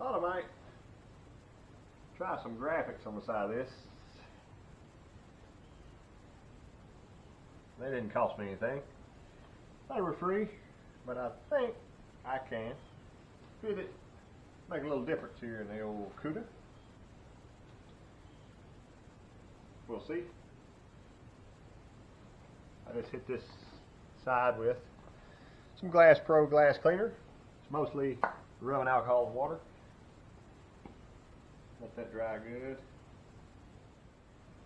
Thought I might try some graphics on the side of this. They didn't cost me anything. They were free, but I think I can fit it, make a little difference here in the old Cuda. We'll see. I just hit this side with some Glass Pro glass cleaner. It's mostly rubbing alcohol and water. Let that dry good.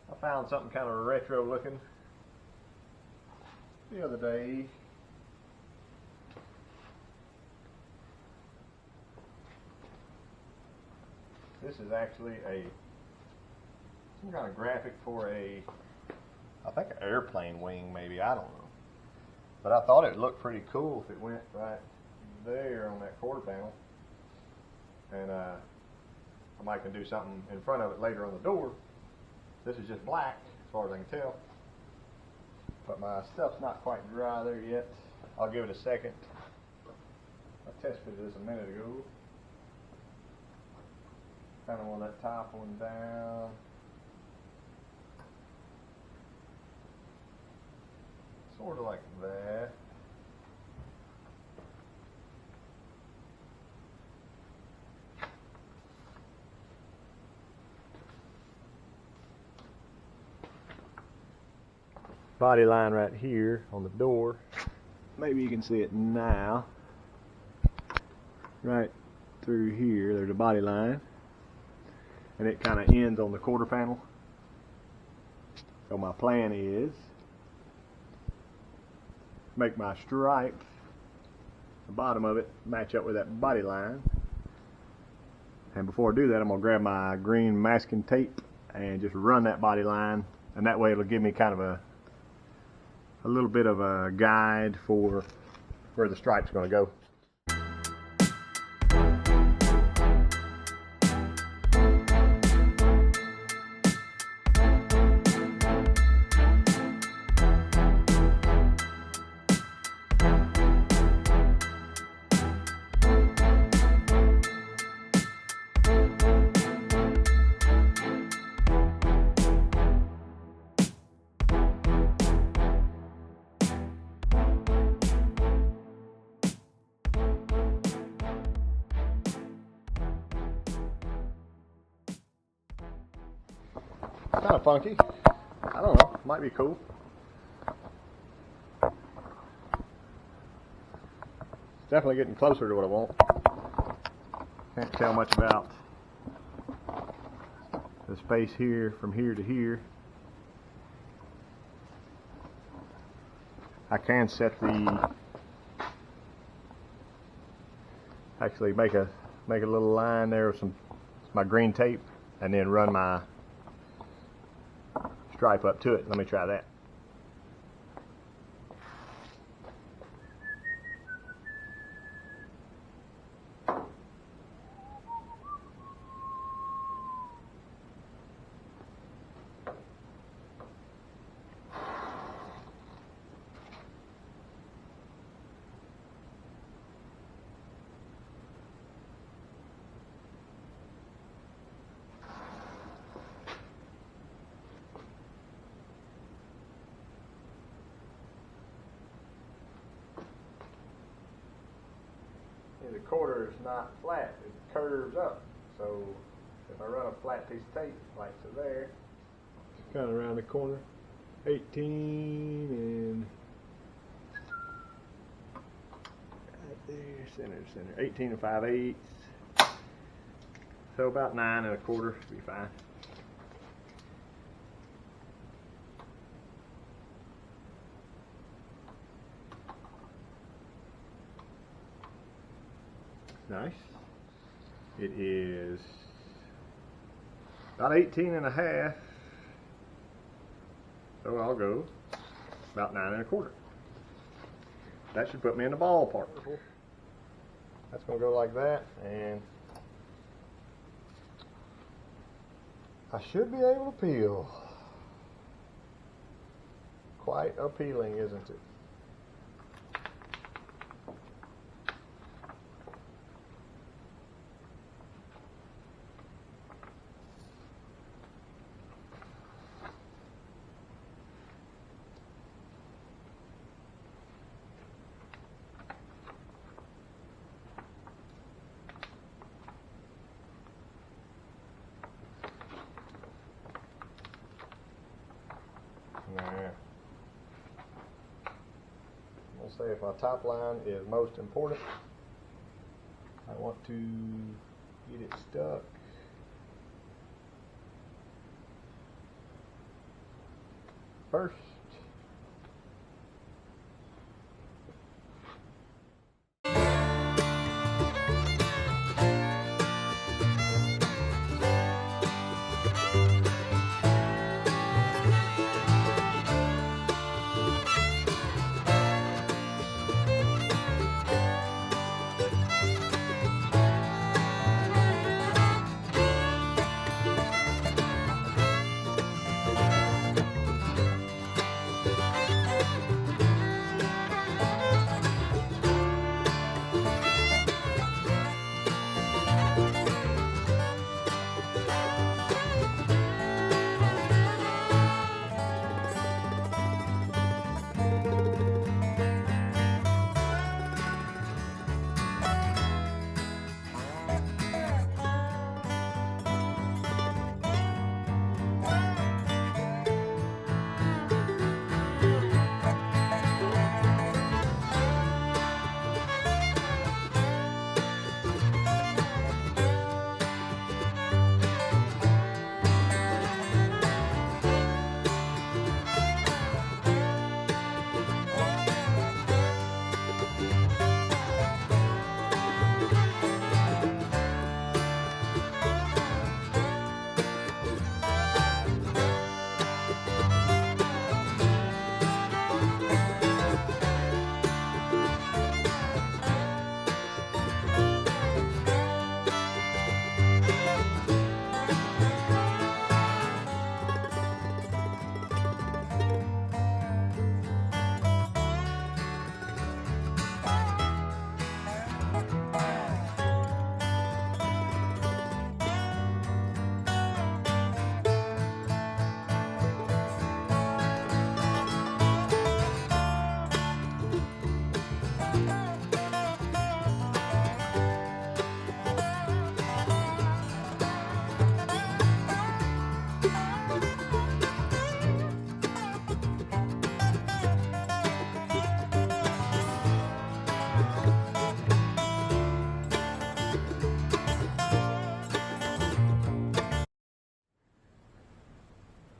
I found something kind of retro looking the other day. This is actually some kind of graphic for I think an airplane wing maybe, I don't know. But I thought it looked pretty cool if it went right there on that quarter panel. And I might can do something in front of it later on the door. This is just black as far as I can tell. But my stuff's not quite dry there yet. I'll give it a second. I tested this a minute ago. Kind of want that top one down. Sort of like that. Body line right here on the door. Maybe you can see it now. Right through here, there's a body line. And it kind of ends on the quarter panel. So my plan is make my stripe, the bottom of it, match up with that body line. And before I do that, I'm going to grab my green masking tape and just run that body line. And that way it'll give me kind of a little bit of a guide for where the stripe's going to go. Kind of funky. I don't know. Might be cool. It's definitely getting closer to what I want. Can't tell much about the space here from here to here. I can set the actually make a little line there with my green tape and then run my stripe up to it. Let me try that. The quarter is not flat, it curves up. So if I run a flat piece of tape like so there, just kind of around the corner, 18 and right there, center, 18 and 5/8. So about 9 1/4 should be fine. Nice. It is about 18 and 1/2. So I'll go about 9 1/4. That should put me in the ballpark. That's going to go like that, and I should be able to peel. Quite appealing, isn't it? Let's say if my top line is most important, I want to get it stuck first.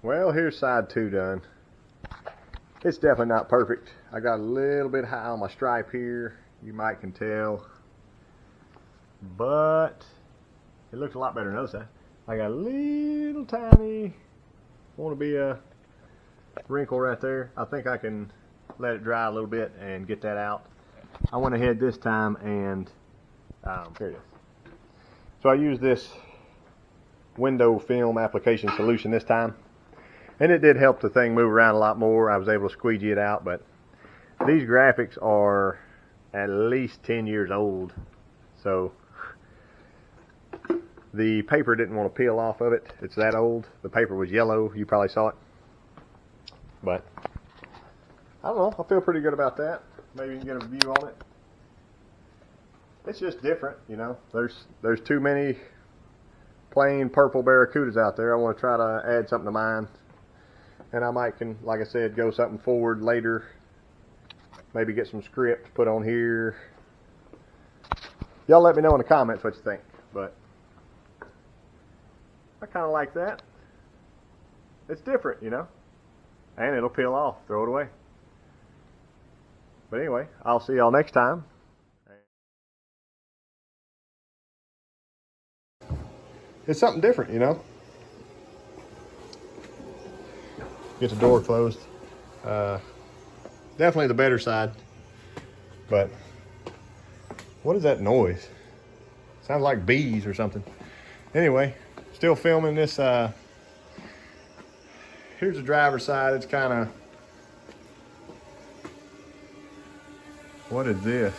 Well, here's side 2 done. It's definitely not perfect. I got a little bit high on my stripe here, you might can tell, but it looks a lot better than the other side. I got a little tiny, want to be a wrinkle right there. I think I can let it dry a little bit and get that out. I went ahead this time and here it is. So I used this window film application solution this time, and it did help the thing move around a lot more. I was able to squeegee it out, but these graphics are at least 10 years old, so the paper didn't want to peel off of it. It's that old. The paper was yellow. You probably saw it, but I don't know. I feel pretty good about that. Maybe you can get a view on it. It's just different, you know. There's too many plain purple Barracudas out there. I want to try to add something to mine, and I might can, like I said, go something forward later. Maybe get some script put on here. Y'all let me know in the comments what you think, but I kind of like that. It's different, you know, and it'll peel off. Throw it away. But anyway, I'll see y'all next time. It's something different, you know. Get the door closed. Definitely the better side. But what is that noise? Sounds like bees or something. Anyway, still filming this. Here's the driver's side. It's kind of, what is this?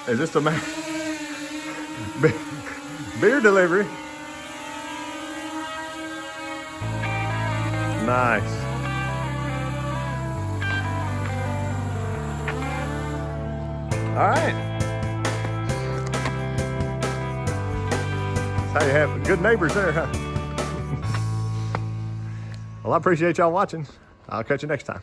Is this the beer delivery? Nice. All right. That's how you have good neighbors there, huh? Well, I appreciate y'all watching. I'll catch you next time.